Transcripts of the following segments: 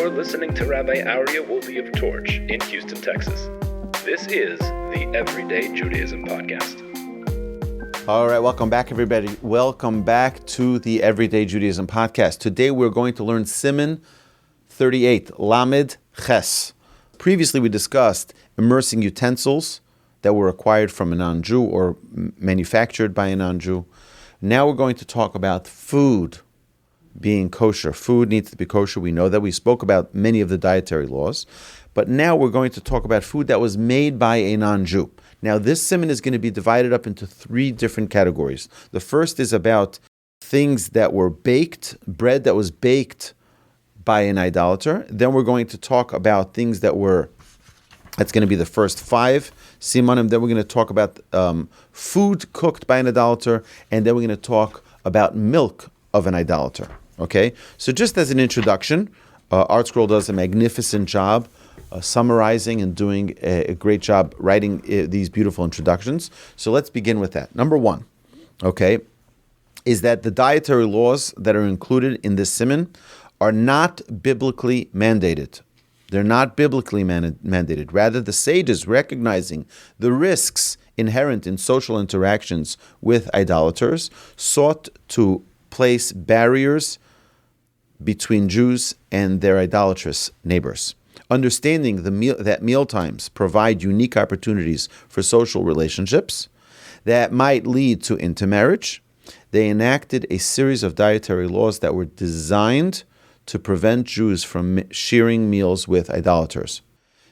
You're listening to Rabbi Aryeh Wolbe of Torch in Houston, Texas. This is the Everyday Judaism Podcast. All right, welcome back, everybody. Welcome back to the Everyday Judaism Podcast. Today we're going to learn Siman 38, Lamed Ches. Previously we discussed immersing utensils that were acquired from a non-Jew or manufactured by a non-Jew. Now we're going to talk about food being kosher. Food needs to be kosher. We know that. We spoke about many of the dietary laws. But now we're going to talk about food that was made by a non-Jew. Now this siman is going to be divided up into three different categories. The first is about things that were baked, bread that was baked by an idolater. Then we're going to talk about things that's going to be the first five simanim. Then we're going to talk about food cooked by an idolater. And then we're going to talk about milk of an idolater. Okay? So just as an introduction, ArtScroll does a magnificent job summarizing and doing a great job writing these beautiful introductions. So let's begin with that. Number one, okay, is that the dietary laws that are included in this siman are not biblically mandated. They're not biblically mandated. Rather, the sages, recognizing the risks inherent in social interactions with idolaters, sought to place barriers between Jews and their idolatrous neighbors. Understanding that mealtimes provide unique opportunities for social relationships that might lead to intermarriage, they enacted a series of dietary laws that were designed to prevent Jews from sharing meals with idolaters.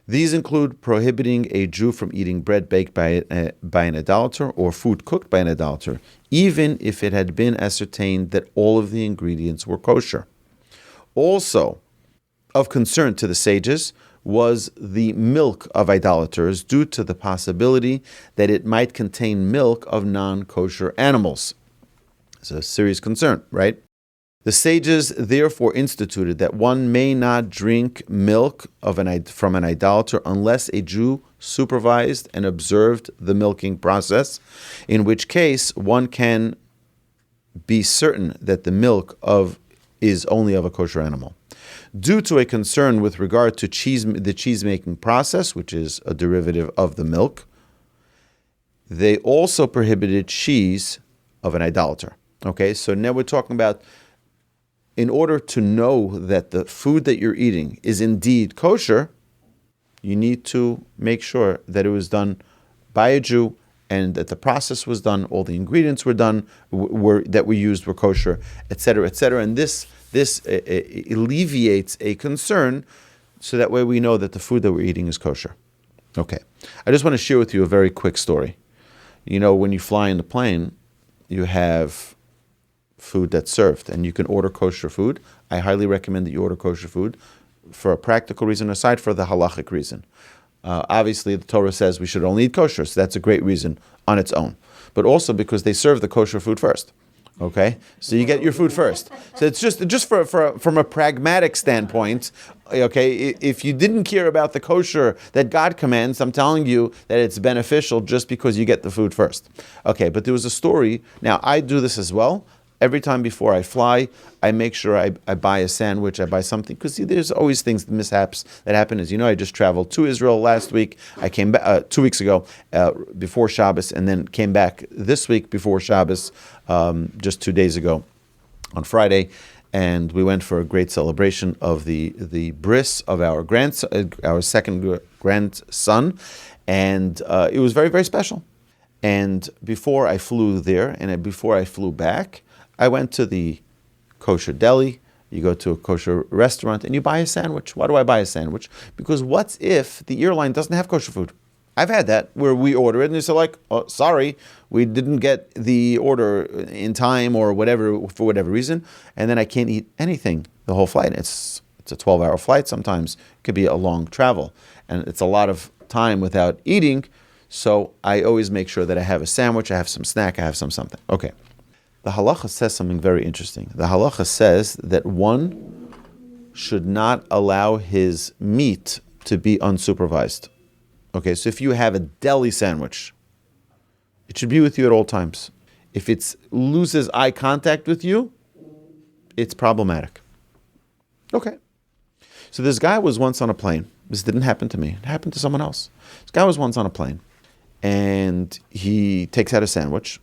These include prohibiting a Jew from eating bread baked by an idolater or food cooked by an idolater, even if it had been ascertained that all of the ingredients were kosher. Also, of concern to the sages was the milk of idolaters due to the possibility that it might contain milk of non-kosher animals. It's a serious concern, right? The sages therefore instituted that one may not drink milk from an idolater unless a Jew supervised and observed the milking process, in which case one can be certain that the milk is only of a kosher animal. Due to a concern with regard to the cheese-making process, which is a derivative of the milk, they also prohibited cheese of an idolater. Okay, so now we're talking about, in order to know that the food that you're eating is indeed kosher, you need to make sure that it was done by a Jew and that the process was done, all the ingredients were done, that we used were kosher, etc., etc. And this alleviates a concern, so that way we know that the food that we're eating is kosher. Okay. I just want to share with you a very quick story. You know, when you fly in the plane, you have food that's served, and you can order kosher food. I highly recommend that you order kosher food for a practical reason, aside for the halachic reason. Obviously, the Torah says we should only eat kosher, so that's a great reason on its own. But also because they serve the kosher food first. Okay, so you get your food first. So it's just from a pragmatic standpoint. Okay, if you didn't care about the kosher that God commands, I'm telling you that it's beneficial just because you get the food first. Okay, but there was a story. Now I do this as well. Every time before I fly, I make sure I buy a sandwich, I buy something, because there's always things, mishaps that happen. As you know, I just traveled to Israel last week. I came back 2 weeks ago before Shabbos, and then came back this week before Shabbos, just 2 days ago on Friday. And we went for a great celebration of the bris of our second grandson, and it was very, very special. And before I flew there, and before I flew back, I went to the kosher deli. You go to a kosher restaurant and you buy a sandwich. Why do I buy a sandwich? Because what if the airline doesn't have kosher food? I've had that where we order it and they say like, oh, sorry, we didn't get the order in time or whatever, for whatever reason, and then I can't eat anything the whole flight. It's a 12-hour flight sometimes. It could be a long travel, and it's a lot of time without eating. So I always make sure that I have a sandwich, I have some snack, I have something. Okay. The halacha says something very interesting. The halacha says that one should not allow his meat to be unsupervised. Okay, so if you have a deli sandwich, it should be with you at all times. If it loses eye contact with you, it's problematic. Okay. So this guy was once on a plane. This didn't happen to me. It happened to someone else. This guy was once on a plane, and he takes out a sandwich,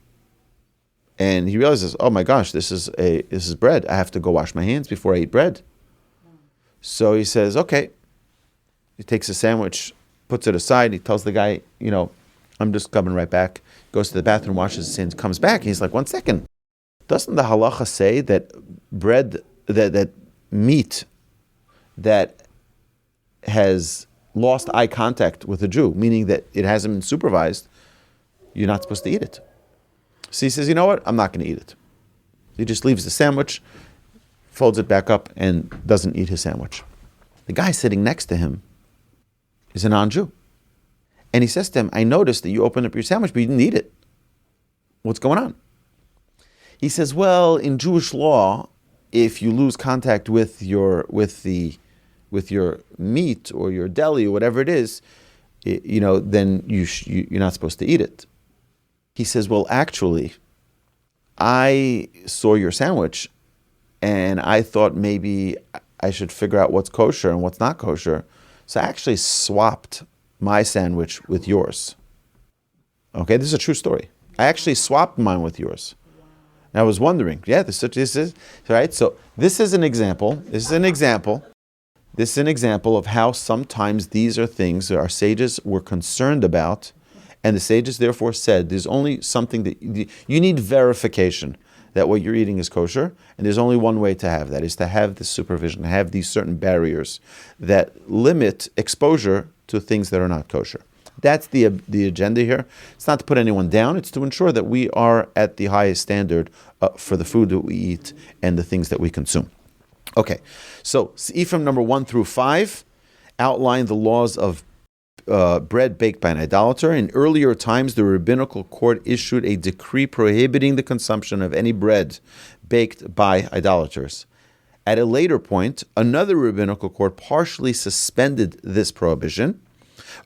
and he realizes, oh my gosh, this is bread. I have to go wash my hands before I eat bread. So he says, okay. He takes a sandwich, puts it aside. He tells the guy, I'm just coming right back. Goes to the bathroom, washes his hands, comes back. And he's like, 1 second. Doesn't the halacha say that bread, that meat that has lost eye contact with a Jew, meaning that it hasn't been supervised, you're not supposed to eat it? So he says, you know what? I'm not going to eat it. He just leaves the sandwich, folds it back up, and doesn't eat his sandwich. The guy sitting next to him is a non-Jew. And he says to him, I noticed that you opened up your sandwich, but you didn't eat it. What's going on? He says, well, in Jewish law, if you lose contact with your meat or your deli or whatever it is, then you're not supposed to eat it. He says, well, actually, I saw your sandwich and I thought maybe I should figure out what's kosher and what's not kosher. So I actually swapped my sandwich with yours. Okay, this is a true story. I actually swapped mine with yours. And I was wondering, this is right. So this is an example. This is an example of how sometimes these are things that our sages were concerned about, and the sages therefore said there's only something that you need verification that what you're eating is kosher, and there's only one way to have that, is to have the supervision, to have these certain barriers that limit exposure to things that are not kosher. That's the agenda here. It's not to put anyone down, it's to ensure that we are at the highest standard for the food that we eat and the things that we consume. Okay, so Seifim number 1 through 5 outline the laws of bread baked by an idolater. In earlier times, the rabbinical court issued a decree prohibiting the consumption of any bread baked by idolaters. At a later point, another rabbinical court partially suspended this prohibition.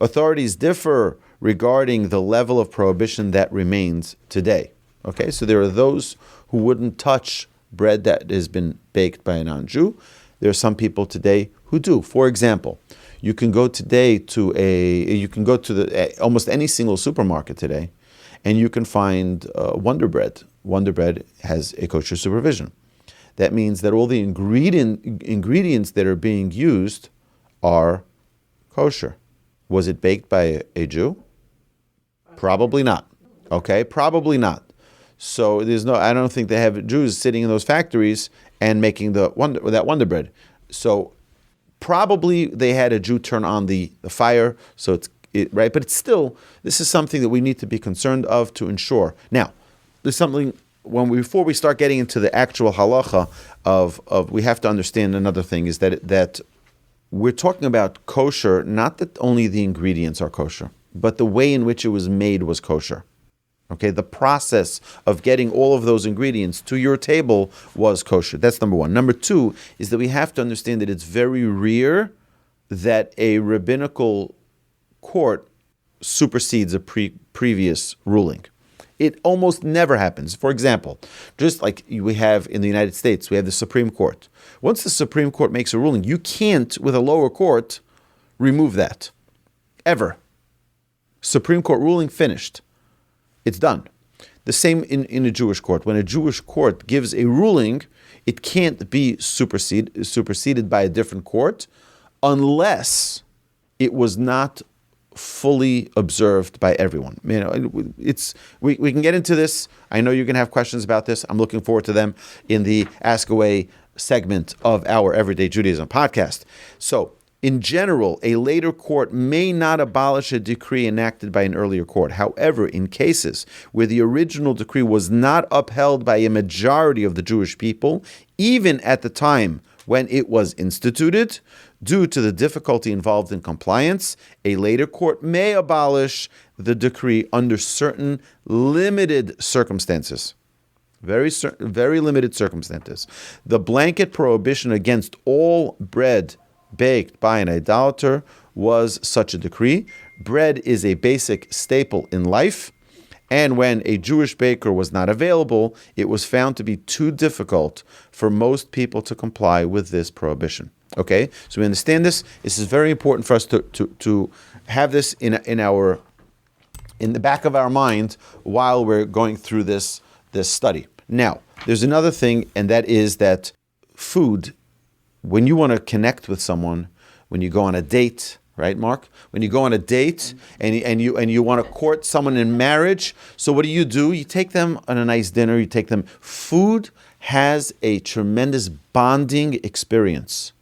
Authorities differ regarding the level of prohibition that remains today. Okay, so there are those who wouldn't touch bread that has been baked by a non-Jew. There are some people today who do. For example, you can go today to almost any single supermarket today, and you can find Wonder Bread. Wonder Bread has a kosher supervision. That means that all the ingredients that are being used are kosher. Was it baked by a Jew? Probably not. Okay, probably not. So I don't think they have Jews sitting in those factories and making that Wonder Bread. So probably they had a Jew turn on the fire. So right, but it's still, this is something that we need to be concerned of to ensure. Now, there's something before we start getting into the actual halacha of we have to understand another thing is that we're talking about kosher, not that only the ingredients are kosher, but the way in which it was made was kosher. Okay, the process of getting all of those ingredients to your table was kosher. That's number one. Number two is that we have to understand that it's very rare that a rabbinical court supersedes a previous ruling. It almost never happens. For example, just like we have in the United States, we have the Supreme Court. Once the Supreme Court makes a ruling, you can't, with a lower court, remove that. Ever. Supreme Court ruling, finished. It's done. The same in a Jewish court. When a Jewish court gives a ruling, it can't be superseded by a different court unless it was not fully observed by everyone. We can get into this. I know you're going to have questions about this. I'm looking forward to them in the Ask Away segment of our Everyday Judaism podcast. So, in general, a later court may not abolish a decree enacted by an earlier court. However, in cases where the original decree was not upheld by a majority of the Jewish people, even at the time when it was instituted, due to the difficulty involved in compliance, a later court may abolish the decree under certain limited circumstances. Very limited circumstances. The blanket prohibition against all bread baked by an idolater was such a decree. Bread is a basic staple in life, and when a Jewish baker was not available, it was found to be too difficult for most people to comply with this prohibition. Okay, so we understand this. This is very important for us to have this in the back of our mind while we're going through this study. Now, there's another thing, and that is that food, when you want to connect with someone, when you go on a date, right, Mark? When you go on a date and you want to court someone in marriage, so what do? You take them on a nice dinner. You take them. Food has a tremendous bonding experience.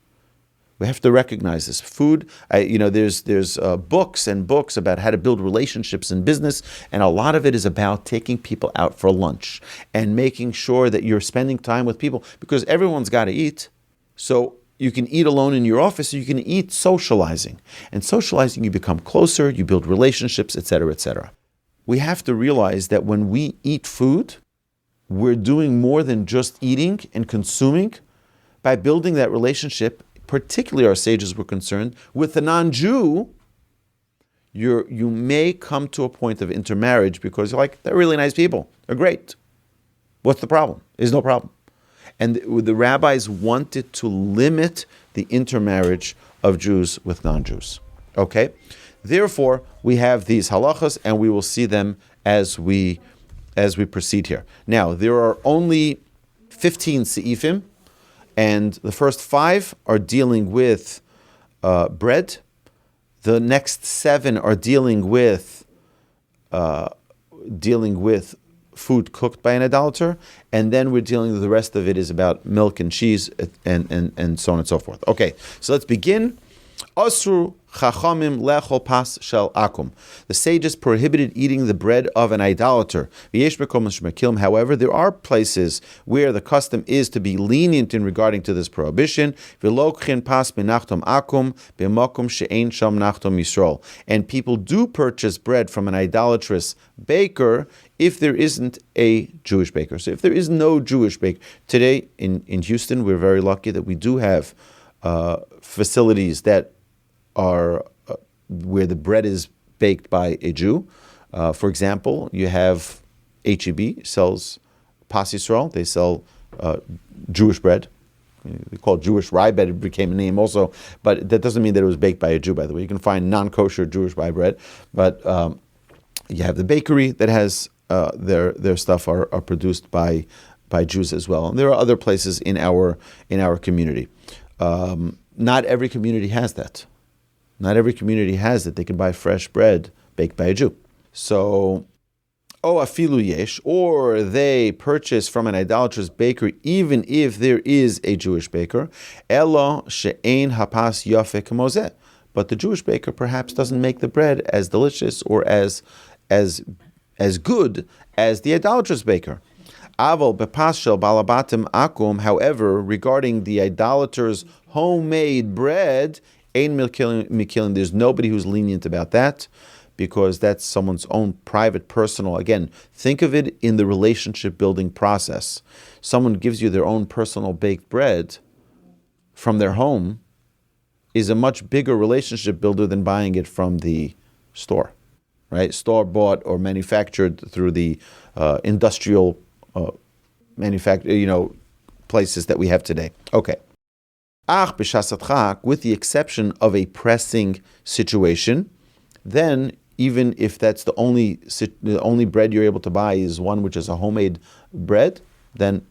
We have to recognize this. Food, there's books and books about how to build relationships in business, and a lot of it is about taking people out for lunch and making sure that you're spending time with people, because everyone's got to eat. So you can eat alone in your office, or you can eat socializing. And socializing, you become closer, you build relationships, etc., etc. We have to realize that when we eat food, we're doing more than just eating and consuming by building that relationship. Particularly our sages were concerned with the non-Jew. You may come to a point of intermarriage because you're like, they're really nice people. They're great. What's the problem? There's no problem. And the rabbis wanted to limit the intermarriage of Jews with non-Jews. Okay? Therefore, we have these halachas, and we will see them as we proceed here. Now, there are only 15 se'ifim, and the first 5 are dealing with bread. The next 7 are dealing with food cooked by an idolater, and then we're dealing with the rest of it is about milk and cheese and so on and so forth. Okay, so let's begin. Asru chachamim lechol pas shel akum. The sages prohibited eating the bread of an idolater. However, there are places where the custom is to be lenient in regarding to this prohibition. And people do purchase bread from an idolatrous baker if there isn't a Jewish baker. So if there is no Jewish baker, today in Houston, we're very lucky that we do have facilities that are where the bread is baked by a Jew. For example, you have HEB sells Pas Yisrael. They sell Jewish bread. They call it Jewish rye bread. It became a name also, but that doesn't mean that it was baked by a Jew, by the way. You can find non-kosher Jewish rye bread, but you have the bakery that has their stuff are produced by Jews as well. And there are other places in our community. Not every community has that. Not every community has it. They can buy fresh bread baked by a Jew. So, afilu yesh, or they purchase from an idolatrous baker, even if there is a Jewish baker. Elo she'ein hapas yafeh kamozeh. But the Jewish baker perhaps doesn't make the bread as delicious or as good as the idolatrous baker. Aval bepas shel balabatim akum. However, regarding the idolater's homemade bread, ein mikilin, there's nobody who's lenient about that, because that's someone's own private, personal. Again, think of it in the relationship building process. Someone gives you their own personal baked bread from their home is a much bigger relationship builder than buying it from the store, right? Store bought or manufactured through the industrial places that we have today. Okay. With the exception of a pressing situation, then even if that's the only bread you're able to buy is one which is a homemade bread, then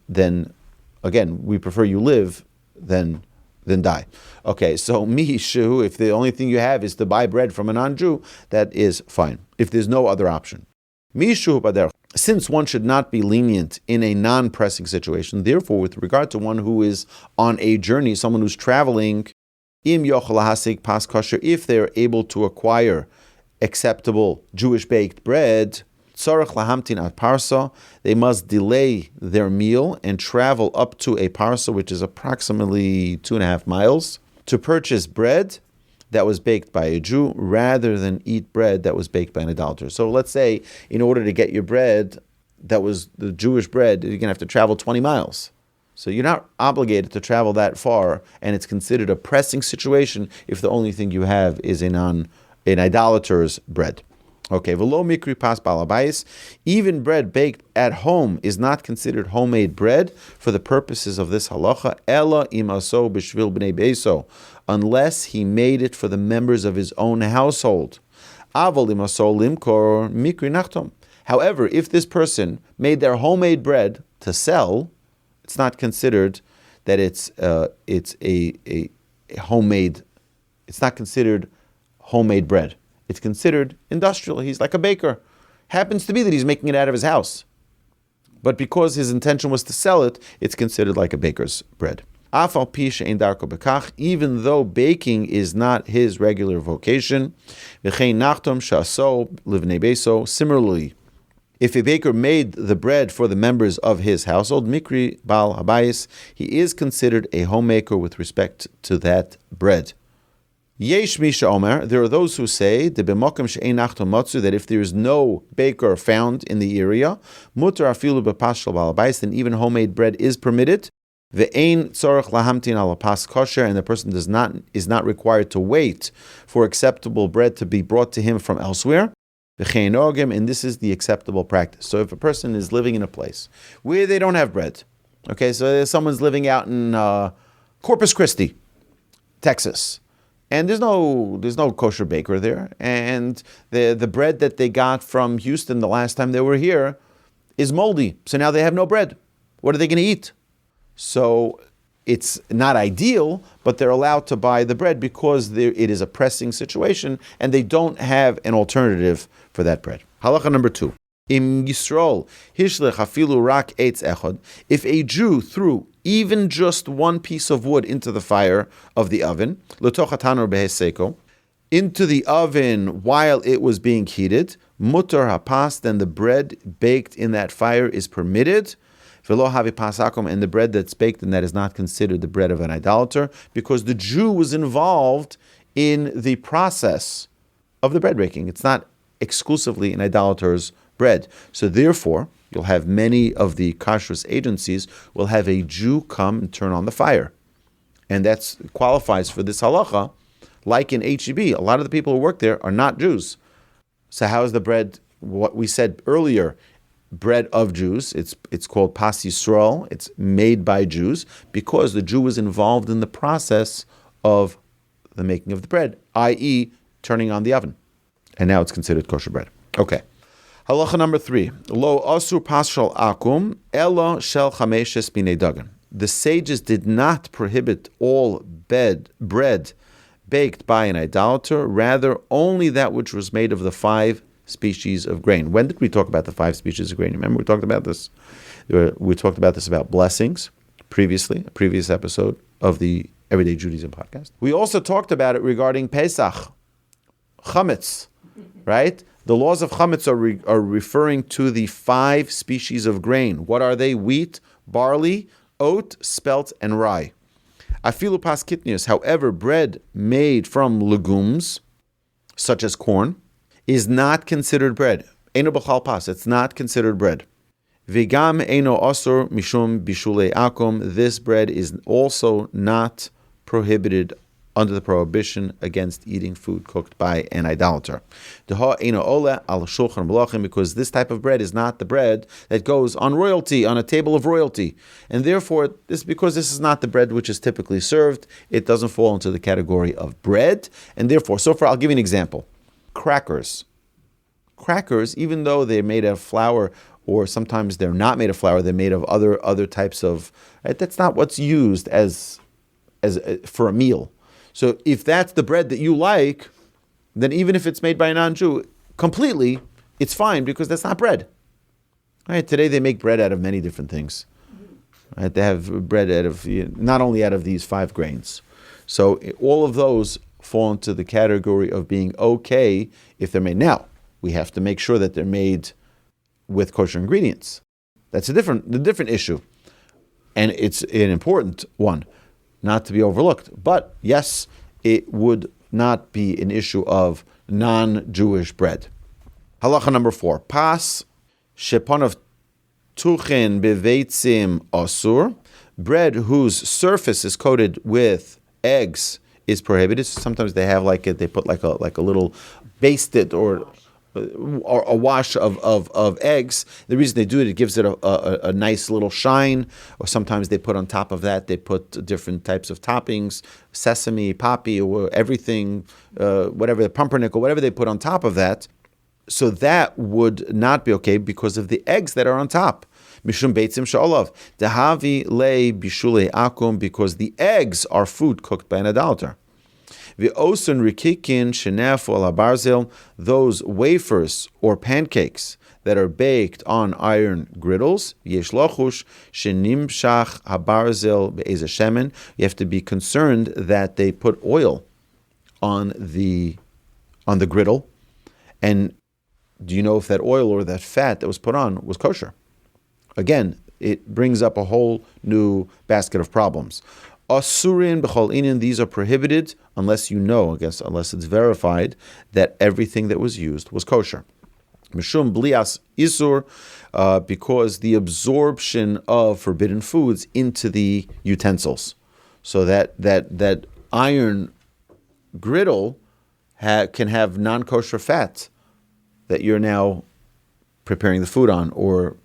again, we prefer you live than die. Okay, so mishu, if the only thing you have is to buy bread from a non-Jew, that is fine, if there's no other option. Mishu bader. Since one should not be lenient in a non-pressing situation, therefore, with regard to one who is on a journey, someone who's traveling, im yochel lahasig pas kosher, if they're able to acquire acceptable Jewish baked bread, tzarech lahamtin at parsa, they must delay their meal and travel up to a parsa, which is approximately 2.5 miles, to purchase bread that was baked by a Jew, rather than eat bread that was baked by an idolater. So let's say, in order to get your bread that was the Jewish bread, you're going to have to travel 20 miles. So you're not obligated to travel that far, and it's considered a pressing situation if the only thing you have is an idolater's bread. Okay, v'lo mikri pas balabayis. Even bread baked at home is not considered homemade bread for the purposes of this halacha. Ella imaso b'shvil b'nei beiso, unless he made it for the members of his own household. Aval imaso limkor mikri nachtom. However, if this person made their homemade bread to sell, it's not considered that it's a homemade. It's not considered homemade bread. It's considered industrial. He's like a baker. Happens to be that he's making it out of his house. But because his intention was to sell it, it's considered like a baker's bread. Even though baking is not his regular vocation. Similarly, if a baker made the bread for the members of his household, mikri bal habayis, he is considered a homemaker with respect to that bread. Yesh misha omer, there are those who say that if there is no baker found in the area, mutar afilu bepas shel bal habayis, then even homemade bread is permitted. Ve'ein tzorach lahamtin ala pas kosher, and the person is not required to wait for acceptable bread to be brought to him from elsewhere. And this is the acceptable practice. So if a person is living in a place where they don't have bread, okay, so someone's living out in Corpus Christi, Texas, and there's no kosher baker there, and the bread that they got from Houston the last time they were here is moldy, so now they have no bread. What are they going to eat? So it's not ideal, but they're allowed to buy the bread because it is a pressing situation, and they don't have an alternative for that bread. Halacha number 2. Im Yisrael hishlech afilu rak eitz echad. If a Jew threw even just one piece of wood into the fire of the oven, l'toch hatanur beheseko, into the oven while it was being heated, mutar hapas, then the bread baked in that fire is permitted. V'lo havi pas akum, and the bread that's baked in that is not considered the bread of an idolater, because the Jew was involved in the process of the bread baking. It's not exclusively an idolater's bread. So therefore, you'll have many of the kashrut agencies will have a Jew come and turn on the fire. And that qualifies for this halacha. Like in HEB, a lot of the people who work there are not Jews. So how is the bread, what we said earlier, bread of Jews? It's called Pas Yisrael. It's made by Jews because the Jew was involved in the process of the making of the bread, i.e. turning on the oven. And now it's considered kosher bread. Okay. Halacha number 3. Lo asur pas shel akum, elo shel chameshes bnei dagan. The sages did not prohibit all bread baked by an idolater, rather only that which was made of the 5 species of grain. When did we talk about the 5 species of grain? Remember we talked about this? We talked about this about blessings previously, a previous episode of the Everyday Judaism podcast. We also talked about it regarding Pesach, chametz, right? The laws of chametz are referring to the 5 species of grain. What are they? Wheat, barley, oat, spelt, and rye. Afilu pas kitnius, however, bread made from legumes, such as corn, is not considered bread. Eino b'chal pas, it's not considered bread. V'gam eino osur mishum bishul akum, this bread is also not prohibited under the prohibition against eating food cooked by an idolater. Deha eino ole al shulchan malachim, because this type of bread is not the bread that goes on royalty, on a table of royalty. And therefore, because this is not the bread which is typically served, it doesn't fall into the category of bread. And therefore, I'll give you an example. Crackers, even though they're made of flour, or sometimes they're not made of flour, they're made of other types of, right? That's not what's used as for a meal. So if that's the bread that you like, then even if it's made by a non-Jew, completely, it's fine because that's not bread. Right? Today they make bread out of many different things. Right? They have bread out of, not only out of these 5 grains. So all of those fall into the category of being okay if they're made. Now, we have to make sure that they're made with kosher ingredients. That's the different issue. And it's an important one, not to be overlooked. But yes, it would not be an issue of non-Jewish bread. Halacha number 4. Pas sheponav tuchin beveitzim asur. Bread whose surface is coated with eggs is prohibited. Sometimes they have they put like a little basted or or a wash of eggs. The reason they do it gives it a nice little shine, or sometimes they put on top of that, they put different types of toppings, sesame, poppy, or everything, whatever, pumpernickel, whatever they put on top of that. So that would not be okay because of the eggs that are on top. Mishum beitzim she'olav. Dehavi le bishul akum, because the eggs are food cooked by an idolater. V'osun rikikin shenef ol habarzel, those wafers or pancakes that are baked on iron griddles. Yesh lochush shenimshach habarzel be'ez shemen. You have to be concerned that they put oil on the griddle, and do you know if that oil or that fat that was put on was kosher? Again, it brings up a whole new basket of problems. Asurin b'chol inin, these are prohibited unless you know, unless it's verified that everything that was used was kosher. Mishum blias isur, because the absorption of forbidden foods into the utensils. So that iron griddle can have non-kosher fat that you're now preparing the food on, or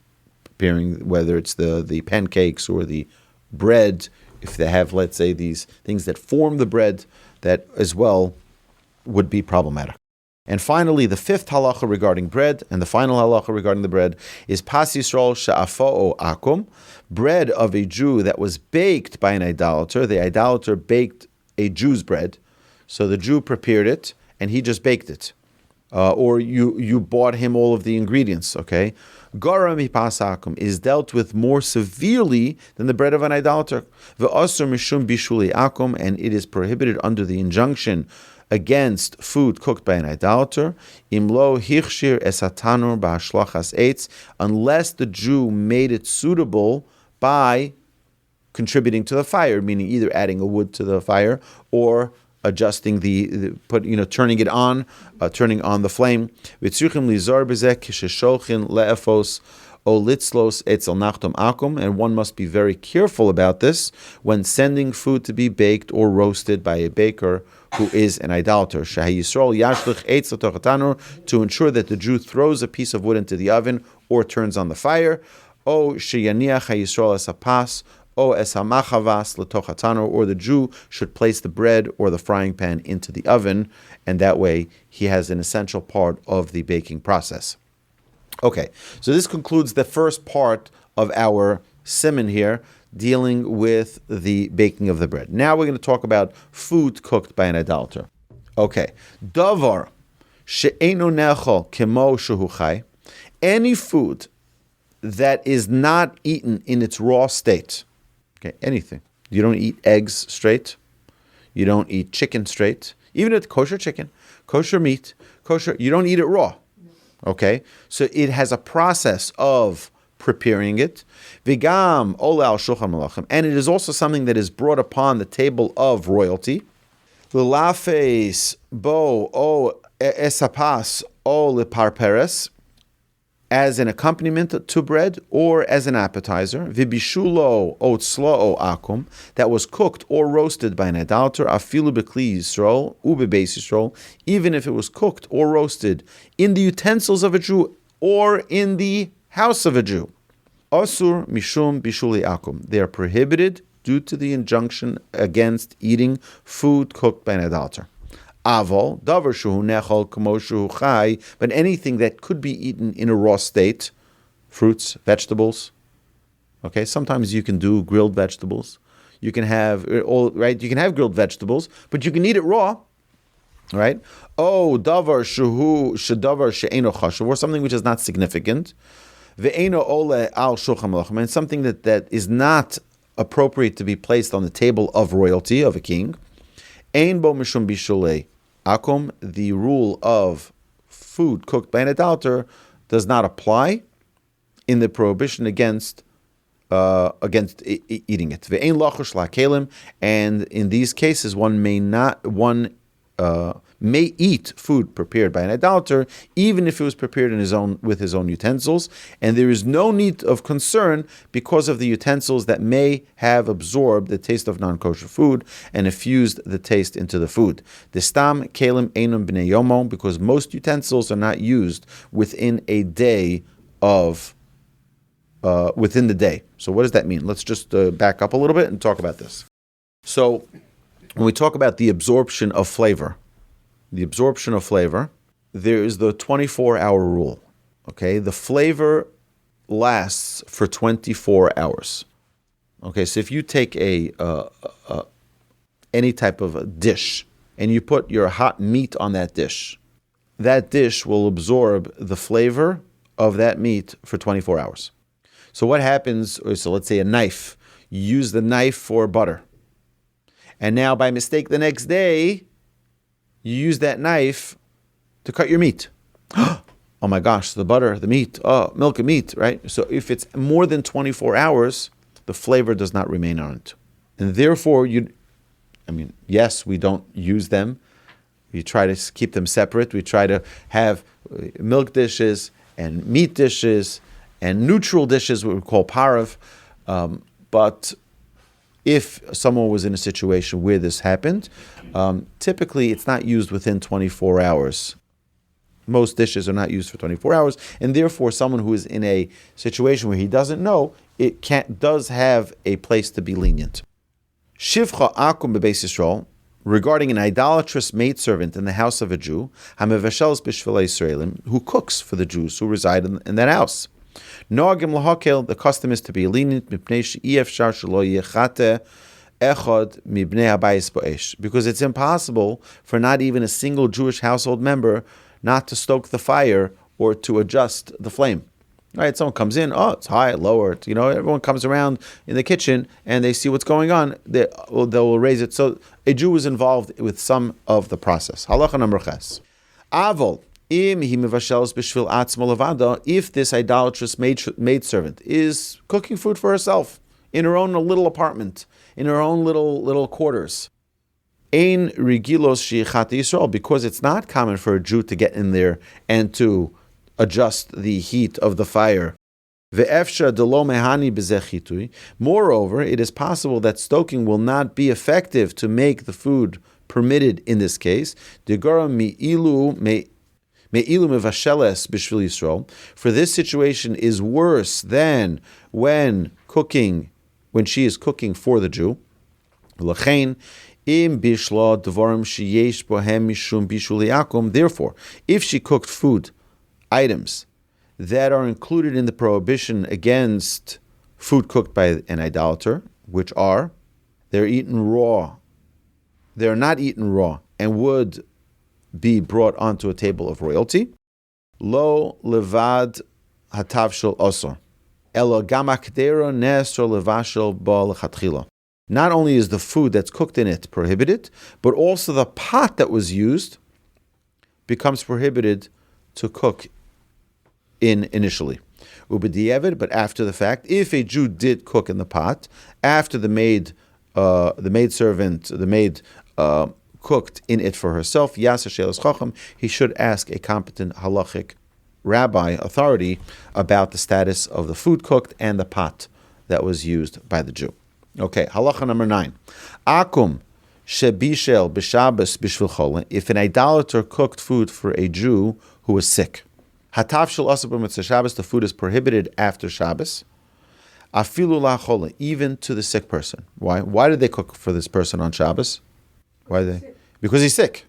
preparing, whether it's the pancakes or the bread, if they have, let's say, these things that form the bread, that as well would be problematic. And finally, the fifth halacha regarding bread, and the final halacha regarding the bread, is Pas Yisrael she'afo akum, bread of a Jew that was baked by an idolater. The idolater baked a Jew's bread, so the Jew prepared it, and he just baked it. Or you bought him all of the ingredients, okay? Garam Pas Akum is dealt with more severely than the bread of an idolater. Ve'asur mishum Bishul Akum, and it is prohibited under the injunction against food cooked by an idolater. Imlo hichshir esatanur ba'ashlachas eitz, unless the Jew made it suitable by contributing to the fire, meaning either adding a wood to the fire or adjusting turning it on, turning on the flame. And one must be very careful about this when sending food to be baked or roasted by a baker who is an idolater. To ensure that the Jew throws a piece of wood into the oven or turns on the fire. Or the Jew should place the bread or the frying pan into the oven, and that way he has an essential part of the baking process. Okay, so this concludes the first part of our Siman here, dealing with the baking of the bread. Now we're going to talk about food cooked by an idolater. Okay, davar she'eino nechol kemo shehu chai, any food that is not eaten in its raw state. Okay, anything. You don't eat eggs straight. You don't eat chicken straight. Even if it's kosher chicken, kosher meat, kosher, you don't eat it raw. Okay, so it has a process of preparing it. Vigam ole al shulchan malachim, and it is also something that is brought upon the table of royalty. L'lafes bo o esapas o leparperes, as an accompaniment to bread or as an appetizer. Vibishulo otzlo akum, that was cooked or roasted by an idolater. Afilu bekli Yisrael ubebeis Yisrael, even if it was cooked or roasted in the utensils of a Jew or in the house of a Jew. Asur mishum bishul akum, they are prohibited due to the injunction against eating food cooked by an idolater. Aval, davar shuhu nechol kamo shuhu chai, but anything that could be eaten in a raw state, fruits, vegetables. Okay, sometimes you can do grilled vegetables. You can have You can have grilled vegetables, but you can eat it raw. Right? Oh, davar shuhu shedavar she'eno chashuv, or something which is not significant. Ve'eno ole al shulchan malachim, and something that is not appropriate to be placed on the table of royalty of a king. Ein bo mishum bishulei akum, the rule of food cooked by an idolater does not apply in the prohibition against eating it. Ve'ein lachush la'kelim, and in these cases one may may eat food prepared by an idolater, even if it was prepared with his own utensils, and there is no need of concern because of the utensils that may have absorbed the taste of non-kosher food and infused the taste into the food. The Stam kelim einum b'nei yomo, because most utensils are not used within a day within the day. So what does that mean? Let's just back up a little bit and talk about this. So when we talk about the absorption of flavor, there is the 24-hour rule. Okay, the flavor lasts for 24 hours. Okay, so if you take any type of a dish and you put your hot meat on that dish will absorb the flavor of that meat for 24 hours. So what happens, so let's say a knife, you use the knife for butter. And now by mistake the next day, you use that knife to cut your meat. Oh my gosh, the butter, the meat, milk and meat, right? So if it's more than 24 hours, the flavor does not remain on it. And therefore, yes, we don't use them. We try to keep them separate. We try to have milk dishes and meat dishes and neutral dishes, what we call parav. But if someone was in a situation where this happened, typically it's not used within 24 hours. Most dishes are not used for 24 hours, and therefore someone who is in a situation where he doesn't know, does have a place to be lenient. Shivcha Akum Pas Yisrael, regarding an idolatrous maidservant in the house of a Jew, Hamevashels Bishul Yisrael, who cooks for the Jews who reside in that house. Noagim lahakel, the custom is to be lenient, because it's impossible for not even a single Jewish household member not to stoke the fire or to adjust the flame. Right? Someone comes in, it's high, lower. Everyone comes around in the kitchen and they see what's going on. They will raise it. So a Jew is involved with some of the process. Halacha number ches. Avol. If this idolatrous maidservant is cooking food for herself in her own little apartment, in her own little quarters, ein regilos sheichat Yisrael, because it's not common for a Jew to get in there and to adjust the heat of the fire. Moreover, it is possible that stoking will not be effective to make the food permitted in this case. Bishul Yisrael, for this situation is worse than when she is cooking for the Jew. Therefore, if she cooked food items that are included in the prohibition against food cooked by an idolater, which are they're not eaten raw and would be brought onto a table of royalty. Lo levad hatavshel osor, elo gamakdero nesro levashel bal chatchila. Not only is the food that's cooked in it prohibited, but also the pot that was used becomes prohibited to cook in initially. But after the fact, if a Jew did cook in the pot, after the maid cooked in it for herself, he should ask a competent halachic rabbi authority about the status of the food cooked and the pot that was used by the Jew. Okay, halacha number 9. Akum shebishel b'Shabbos b'shvil chole, if an idolater cooked food for a Jew who was sick. Hatav shel asur b'mitzvah Shabbos, the food is prohibited after Shabbos. Afilu la chole, even to the sick person. Why? Why did they cook for this person on Shabbos? Why did they? Because he's sick.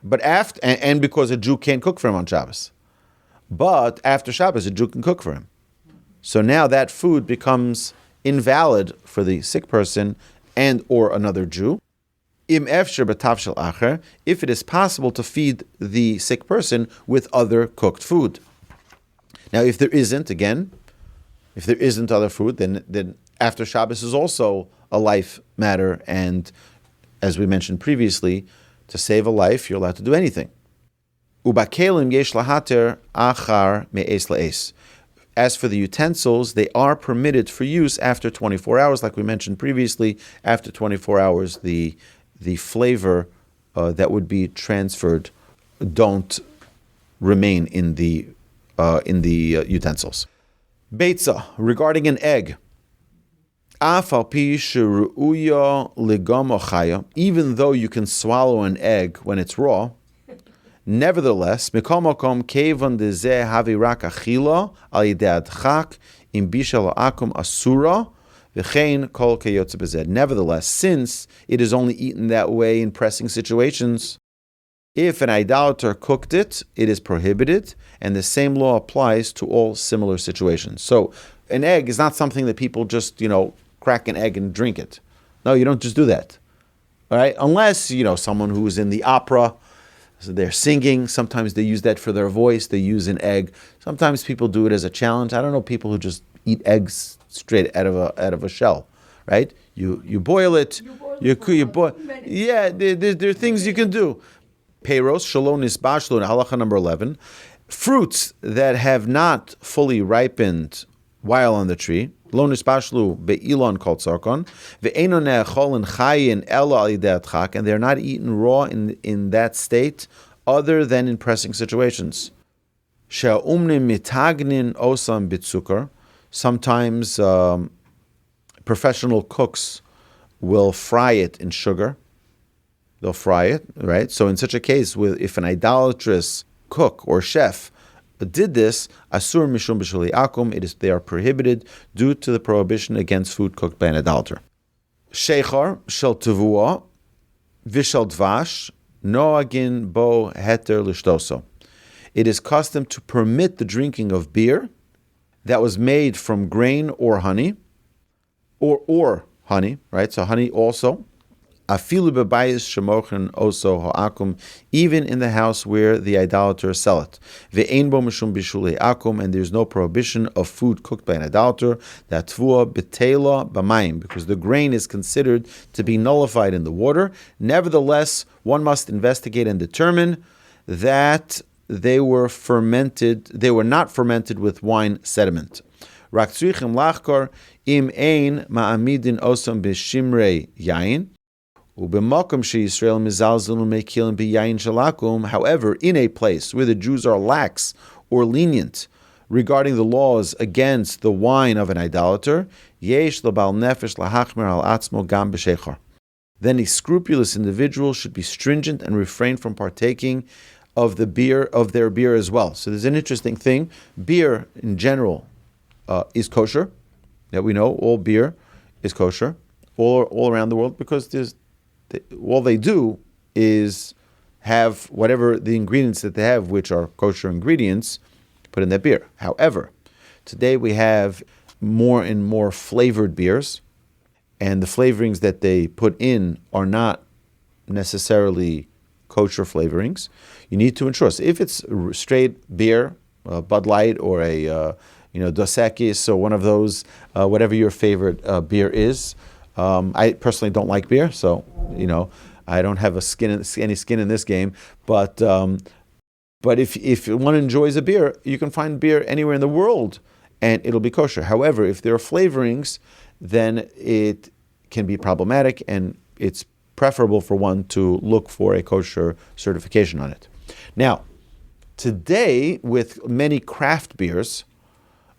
But and because a Jew can't cook for him on Shabbos. But after Shabbos, a Jew can cook for him. So now that food becomes invalid for the sick person and or another Jew. Im efsher b'tavshel acher, if it is possible to feed the sick person with other cooked food. Now, if there isn't other food, then after Shabbos is also a life matter, and as we mentioned previously, to save a life, you're allowed to do anything. Ubakelim yesh lahater achar me'es la'es. As for the utensils, they are permitted for use after 24 hours. Like we mentioned previously, after 24 hours, the flavor that would be transferred don't remain in the utensils. Beitza, regarding an egg. Even though you can swallow an egg when it's raw, nevertheless, nevertheless, since it is only eaten that way in pressing situations, if an idolater cooked it, it is prohibited, and the same law applies to all similar situations. So an egg is not something that people just, crack an egg and drink it. No, you don't just do that. All right? Unless, someone who is in the opera, so they're singing. Sometimes they use that for their voice. They use an egg. Sometimes people do it as a challenge. I don't know people who just eat eggs straight out of a shell, right? You boil it. You boil. Yeah, there are things you can do. Peiros shalom nisbashlu in halacha number 11, fruits that have not fully ripened while on the tree. Lo nisbashlu be'ilon kol tzarkon ve'eno ne'acholin chayin ela al yidei adchak, and they're not eaten raw in that state, other than in pressing situations. She'umnim mitagnin osam bitzukar. Sometimes professional cooks will fry it in sugar. They'll fry it, right? So in such a case, if an idolatrous cook or chef did this, asur mishum bishul akum, they are prohibited due to the prohibition against food cooked by an idolater. Sheichar shel tevua v'shel dvash noagin bo heter lishtoso. It is custom to permit the drinking of beer that was made from grain or honey, or honey, right? So honey also. Afilu bebayis shemochen oso ha'akum, even in the house where the idolaters sell it. Ve'ein bo mishum bishul akum, and there's no prohibition of food cooked by an idolater. That tvua betela b'mayim, because the grain is considered to be nullified in the water. Nevertheless, one must investigate and determine that they were not fermented with wine sediment. Rak tzrichim lachkor im ein ma'amidin osam b'shimrei yain. However, in a place where the Jews are lax or lenient regarding the laws against the wine of an idolater, then a scrupulous individual should be stringent and refrain from partaking of their beer as well. So there's an interesting thing. Beer in general is kosher. That we know, all beer is kosher all around the world, because all they do is have whatever the ingredients that they have, which are kosher ingredients, put in their beer. However, today we have more and more flavored beers, and the flavorings that they put in are not necessarily kosher flavorings. You need to ensure. So if it's straight beer, Bud Light, or a Dos Equis, or one of those, whatever your favorite beer is. I personally don't like beer, so I don't have any skin in this game. But if one enjoys a beer, you can find beer anywhere in the world, and it'll be kosher. However, if there are flavorings, then it can be problematic, and it's preferable for one to look for a kosher certification on it. Now, today, with many craft beers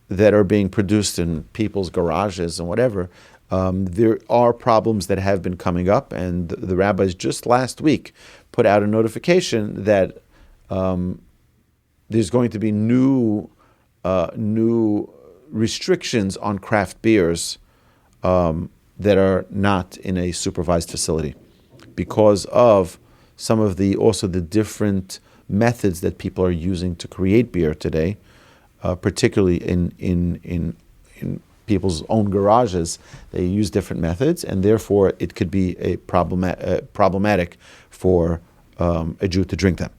that are being produced in people's garages and whatever, there are problems that have been coming up, and the rabbis just last week put out a notification that there's going to be new restrictions on craft beers that are not in a supervised facility, because of some of the different methods that people are using to create beer today, particularly in people's own garages. They use different methods, and therefore it could be a problematic for a Jew to drink them.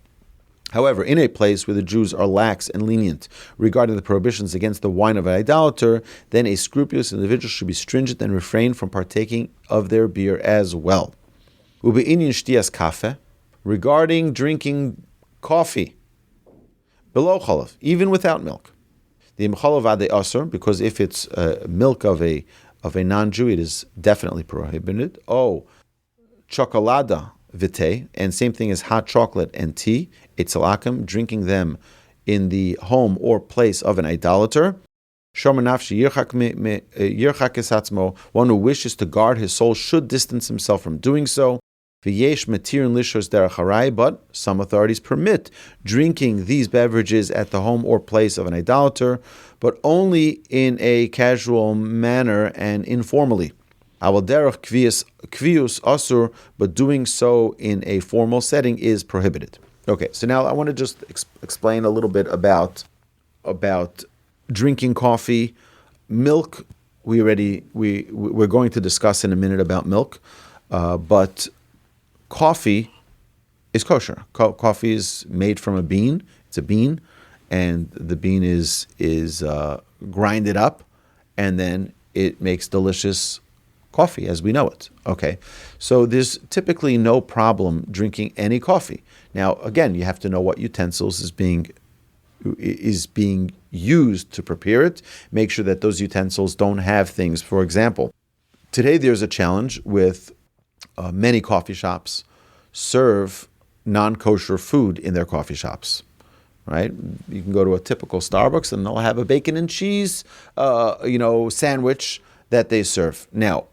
However, in a place where the Jews are lax and lenient regarding the prohibitions against the wine of an idolater, then a scrupulous individual should be stringent and refrain from partaking of their beer as well. Ube'inyan shtiyas kafe, regarding drinking coffee, below chalav, even without milk. The chalav ade asur, because if it's milk of a non-Jew, it is definitely prohibited. Oh, chocolada vite, and same thing as hot chocolate and tea, Bishul Akum, drinking them in the home or place of an idolater. One who wishes to guard his soul should distance himself from doing so. But some authorities permit drinking these beverages at the home or place of an idolater, but only in a casual manner and informally. But doing so in a formal setting is prohibited. Okay, so now I want to just explain a little bit about drinking coffee. Milk, we're going to discuss in a minute about milk, but coffee is kosher. Coffee is made from a bean. It's a bean, and the bean is grinded up, and then it makes delicious coffee as we know it. Okay, so there's typically no problem drinking any coffee. Now, again, you have to know what utensils is being used to prepare it. Make sure that those utensils don't have things. For example, today there's a challenge with many coffee shops serve non-kosher food in their coffee shops, right? You can go to a typical Starbucks and they'll have a bacon and cheese, sandwich that they serve. Now,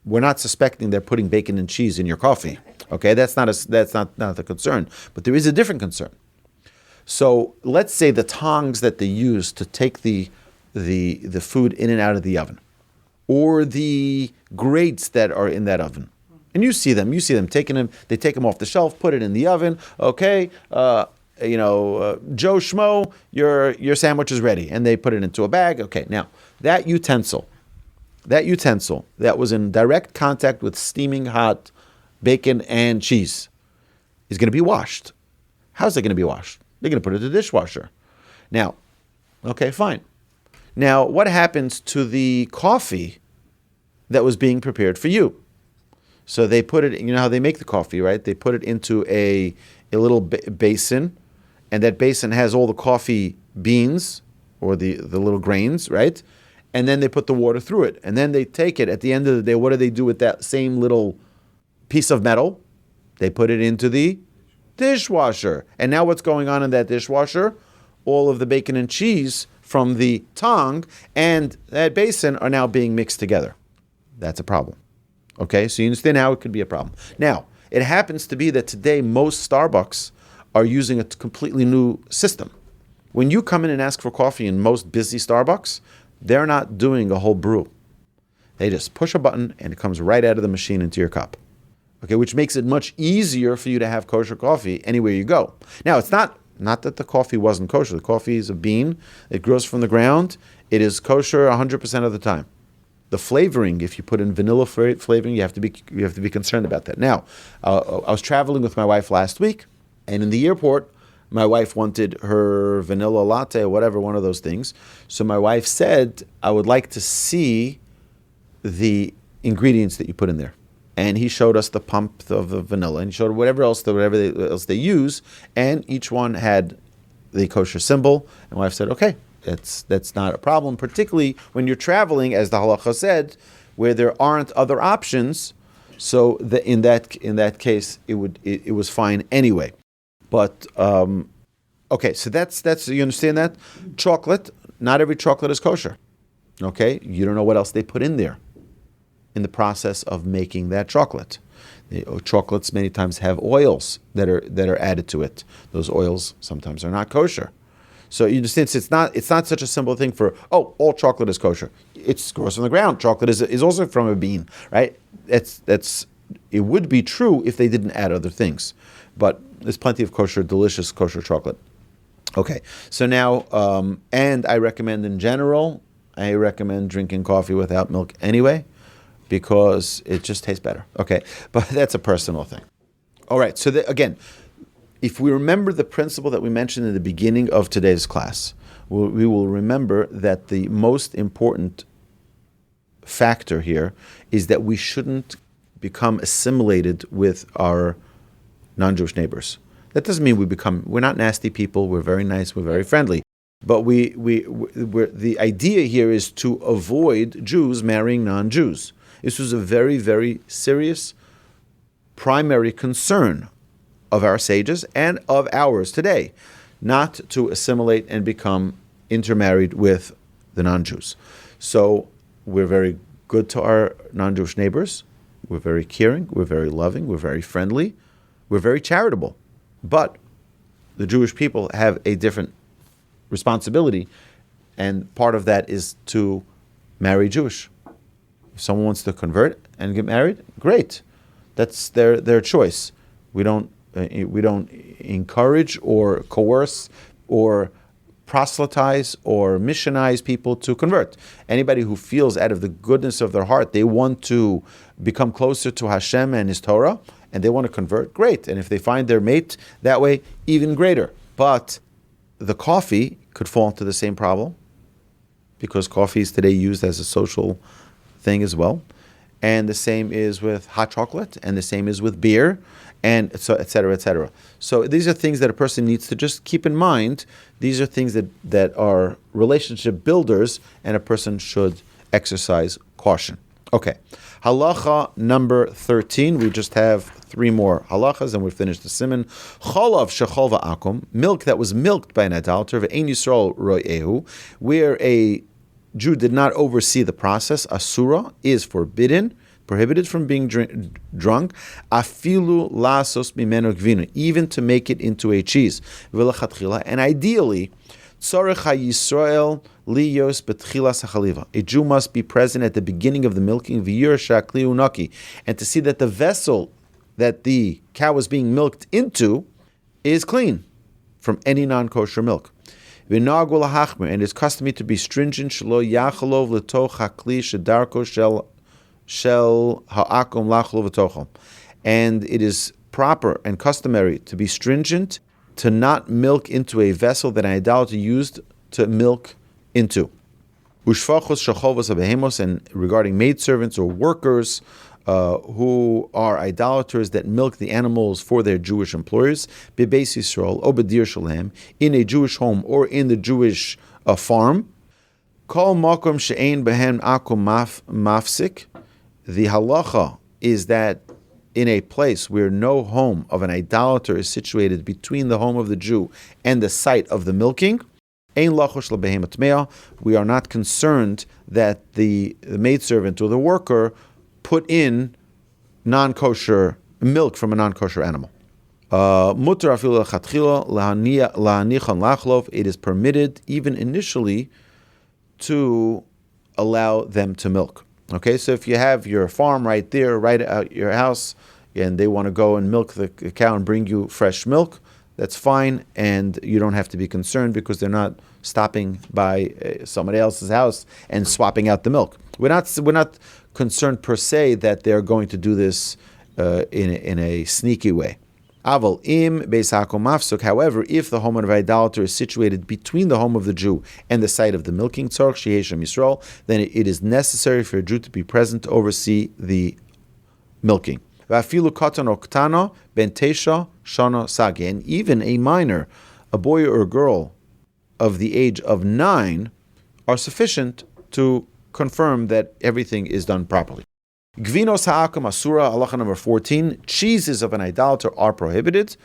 we're not suspecting they're putting bacon and cheese in your coffee. Okay, that's not the concern, but there is a different concern. So let's say the tongs that they use to take the food in and out of the oven, or the grates that are in that oven, and you see them taking them. They take them off the shelf, put it in the oven. Okay, Joe Schmo, your sandwich is ready, and they put it into a bag. Okay, now that utensil that was in direct contact with steaming hot bacon and cheese is going to be washed. How's it going to be washed? They're going to put it in the dishwasher. Now, okay, fine. Now, what happens to the coffee that was being prepared for you? So they put it, you know how they make the coffee, right? They put it into a little basin, and that basin has all the coffee beans or the little grains, right? And then they put the water through it. And then they take it, at the end of the day, what do they do with that same little piece of metal? They put it into the dishwasher. And now what's going on in that dishwasher? All of the bacon and cheese from the tong and that basin are now being mixed together. That's a problem. Okay, so you understand how it could be a problem. Now, it happens to be that today most Starbucks are using a completely new system. When you come in and ask for coffee in most busy Starbucks, they're not doing a whole brew. They just push a button and it comes right out of the machine into your cup. Okay, which makes it much easier for you to have kosher coffee anywhere you go. Now, it's not that the coffee wasn't kosher. The coffee is a bean. It grows from the ground. It is kosher 100% of the time. The flavoring, if you put in vanilla flavoring, you have to be concerned about that. Now, I was traveling with my wife last week, and in the airport, my wife wanted her vanilla latte or whatever, one of those things. So my wife said, I would like to see the ingredients that you put in there. And he showed us the pump of the vanilla, and he showed whatever else they use, and each one had the kosher symbol. And my wife said, okay, that's not a problem, particularly when you're traveling, as the halacha said, where there aren't other options. So in that case, it was fine anyway. But okay, so that's you understand that? Chocolate, not every chocolate is kosher. Okay, you don't know what else they put in there in the process of making that chocolate. Chocolates many times have oils that are added to it. Those oils sometimes are not kosher. So you understand, it's not such a simple thing for, all chocolate is kosher. It grows from the ground. Chocolate is also from a bean, right? It would be true if they didn't add other things. But there's plenty of delicious kosher chocolate. Okay, so now, and I recommend drinking coffee without milk anyway, because it just tastes better. Okay, but that's a personal thing. All right, so again, if we remember the principle that we mentioned in the beginning of today's class, we will remember that the most important factor here is that we shouldn't become assimilated with our non-Jewish neighbors. That doesn't mean we're not nasty people. We're very nice. We're very friendly. But the idea here is to avoid Jews marrying non-Jews. This was a very, very serious primary concern of our sages and of ours today, not to assimilate and become intermarried with the non-Jews. So we're very good to our non-Jewish neighbors. We're very caring. We're very loving. We're very friendly. We're very charitable. But the Jewish people have a different responsibility, and part of that is to marry Jewish. If someone wants to convert and get married, great. That's their choice. We don't encourage or coerce or proselytize or missionize people to convert. Anybody who feels out of the goodness of their heart they want to become closer to Hashem and His Torah, and they want to convert, great. And if they find their mate that way, even greater. But the coffee could fall into the same problem, because coffee is today used as a social thing as well. And the same is with hot chocolate, and the same is with beer, and so et cetera, et cetera. So these are things that a person needs to just keep in mind. These are things that are relationship builders, and a person should exercise caution. Okay, halacha number 13. We just have 3 more halachas, and we'll finish the Siman. Chalav Akum, milk that was milked by an idolater, ve'ein Yisrael ro'ehu, where a Jew did not oversee the process, asura, is forbidden, prohibited from being drunk, afilu lasos mimeno gvinu, even to make it into a cheese. And ideally, tzorech Yisrael liyos betchilas hachaliva. A Jew must be present at the beginning of the milking, v'yur shakli unaki, and to see that the vessel that the cow is being milked into is clean from any non-kosher milk. And it is customary to be stringent. Shelo yachalov letoch hakli shedarko shel ha'akum lachalov letochom. And it is proper and customary to be stringent, to not milk into a vessel that an idolater used to milk into. Ushfachos shachovos abehemos, and regarding maidservants or workers who are idolaters that milk the animals for their Jewish employers, Pas Yisrael or B'dir Shalem, in a Jewish home or in the Jewish farm. Kol makom she'ein behen akum mafsik. The halacha is that in a place where no home of an idolater is situated between the home of the Jew and the site of the milking, ein lachosh lebehemat mea, we are not concerned that the maidservant or the worker put in non-kosher milk from a non-kosher animal. Mutar afilu lechatchila lahanichan lachlov. It is permitted even initially to allow them to milk. Okay, so if you have your farm right there, right at your house, and they want to go and milk the cow and bring you fresh milk, that's fine, and you don't have to be concerned because they're not stopping by somebody else's house and swapping out the milk. We're not concerned per se that they're going to do this in a sneaky way. Aval im beisakom mafsuk. However, if the home of an idolater is situated between the home of the Jew and the site of the milking, tzorch sheyeshem Yisrael, then it is necessary for a Jew to be present to oversee the milking. Va'afilu katan or ktana ben tesha shana sagi, and even a minor, a boy or a girl of the age of 9, are sufficient to confirm that everything is done properly. Gevinat Akum asura, halacha number 14. Cheeses of an idolater are prohibited.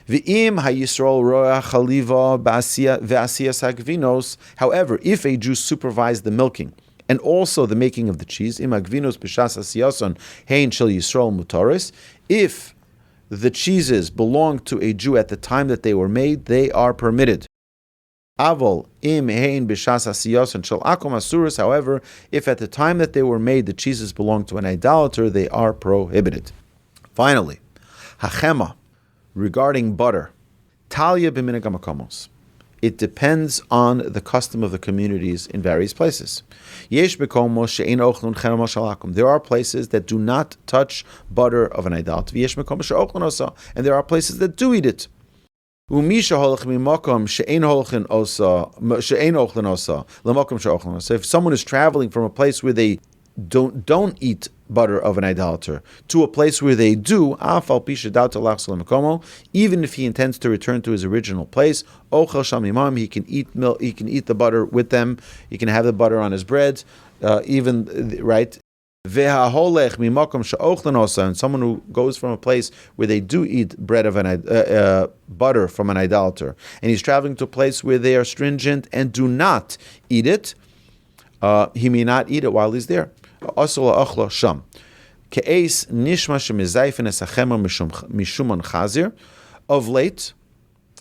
V'im ha'Yisrael roa chaliva ve'asiyas ha'gvinos. However, if a Jew supervised the milking and also the making of the cheese, im ha'gvinos b'shas asiyason hein shel Yisrael mutaris. If the cheeses belong to a Jew at the time that they were made, they are permitted. Aval im hein b'shas asiyason shel akum asuras. However, if at the time that they were made the cheeses belong to an idolater, they are prohibited. Finally, hachema, regarding butter, talia b'minhag hamakomos. It depends on the custom of the communities in various places. Yesh bekomos she'ein ochlun cherem shel akum. There are places that do not touch butter of an idolater. Yesh bekomos she'ochlun osa, and there are places that do eat it. Umisha holach mimakom she'ein holchin osa she'ein ochlun osa lemakom she'ochlun osa. If someone is traveling from a place where they don't eat butter of an idolater to a place where they do, even if he intends to return to his original place, he can eat milk, he can eat the butter with them, he can have the butter on his bread, right? Ve'haholech mimakom she'ochlin osa, and someone who goes from a place where they do eat bread of butter from an idolater, and he's traveling to a place where they are stringent and do not eat it, he may not eat it while he's there. Asur la'achlo sham. Ke'es nishma shemizayfen esachemer mishumon chazir. Of late,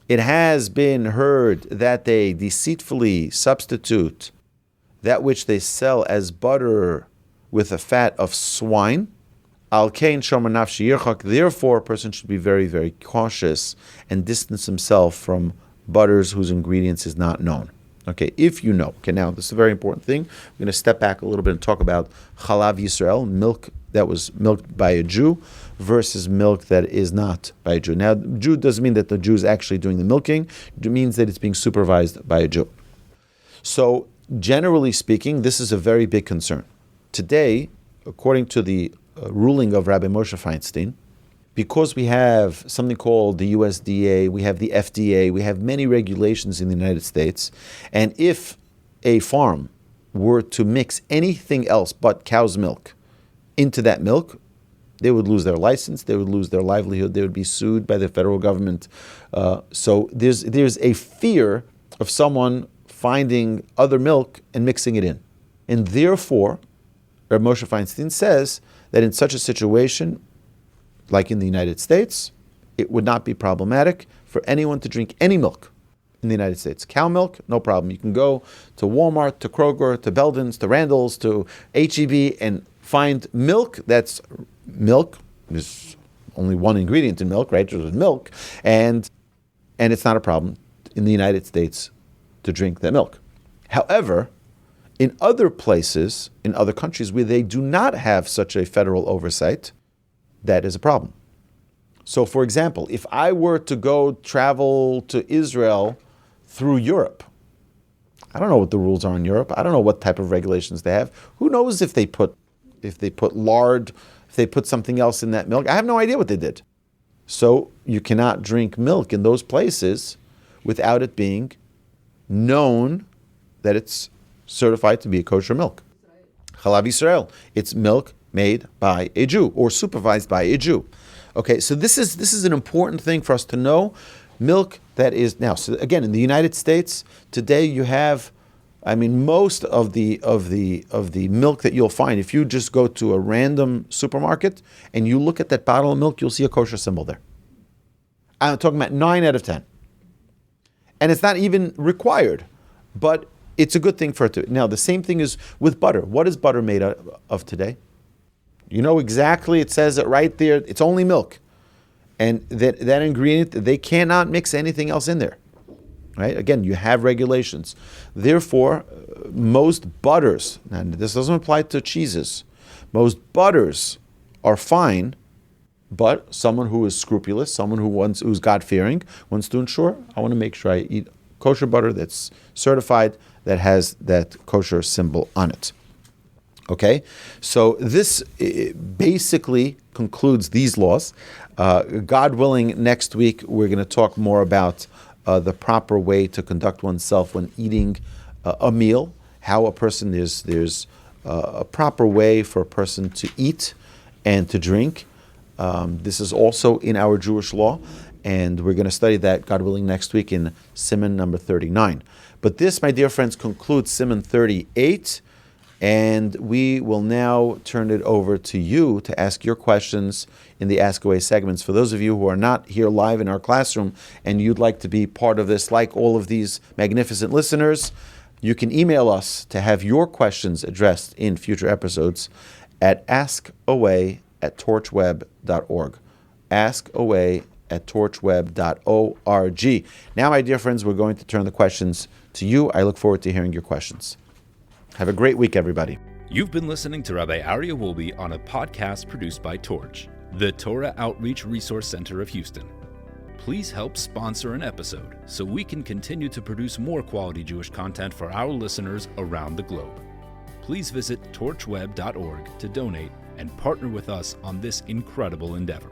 it has been heard that they deceitfully substitute that which they sell as butter with the fat of swine. Therefore, a person should be very, very cautious and distance himself from butters whose ingredients is not known. Okay, if you know. Okay, now this is a very important thing. We're going to step back a little bit and talk about Chalav Yisrael, milk that was milked by a Jew, versus milk that is not by a Jew. Now, Jew doesn't mean that the Jew is actually doing the milking. It means that it's being supervised by a Jew. So, generally speaking, this is a very big concern. Today, according to the ruling of Rav Moshe Feinstein, because we have something called the USDA, we have the FDA, we have many regulations in the United States, and if a farm were to mix anything else but cow's milk into that milk, they would lose their license, they would lose their livelihood, they would be sued by the federal government. So there's a fear of someone finding other milk and mixing it in. And therefore, Rav Moshe Feinstein says that in such a situation, like in the United States, it would not be problematic for anyone to drink any milk in the United States. Cow milk, no problem. You can go to Walmart, to Kroger, to Belden's, to Randall's, to H-E-B and find milk that's milk. There's only one ingredient in milk, right? There's milk. And it's not a problem in the United States to drink that milk. However, in other places, in other countries where they do not have such a federal oversight, that is a problem. So, for example, if I were to go travel to Israel through Europe, I don't know what the rules are in Europe. I don't know what type of regulations they have. Who knows if they put lard, if they put something else in that milk? I have no idea what they did. So you cannot drink milk in those places without it being known that it's certified to be a kosher milk. Chalav Yisrael, it's milk made by a Jew or supervised by a Jew. Okay, so this is an important thing for us to know. Milk that is now. So again, in the United States today, you have, most of the milk that you'll find. If you just go to a random supermarket and you look at that bottle of milk, you'll see a kosher symbol there. I'm talking about 9 out of 10, and it's not even required, but it's a good thing for it to. Now, the same thing is with butter. What is butter made of today? You know exactly, it says it right there, it's only milk. And that ingredient, they cannot mix anything else in there. Right? Again, you have regulations. Therefore, most butters, and this doesn't apply to cheeses, most butters are fine, but someone who is scrupulous, someone who's God-fearing, wants to ensure, I want to make sure I eat kosher butter that's certified, that has that kosher symbol on it. Okay, so this basically concludes these laws. God willing, next week we're going to talk more about the proper way to conduct oneself when eating a meal. How a person there's a proper way for a person to eat and to drink. This is also in our Jewish law, and we're going to study that, God willing, next week in Siman number 39. But this, my dear friends, concludes Siman 38. And we will now turn it over to you to ask your questions in the Ask Away segments. For those of you who are not here live in our classroom and you'd like to be part of this, like all of these magnificent listeners, you can email us to have your questions addressed in future episodes at askaway@torchweb.org. Askaway@torchweb.org. Now, my dear friends, we're going to turn the questions to you. I look forward to hearing your questions. Have a great week, everybody. You've been listening to Rabbi Aryeh Wolbe on a podcast produced by Torch, the Torah Outreach Resource Center of Houston. Please help sponsor an episode so we can continue to produce more quality Jewish content for our listeners around the globe. Please visit torchweb.org to donate and partner with us on this incredible endeavor.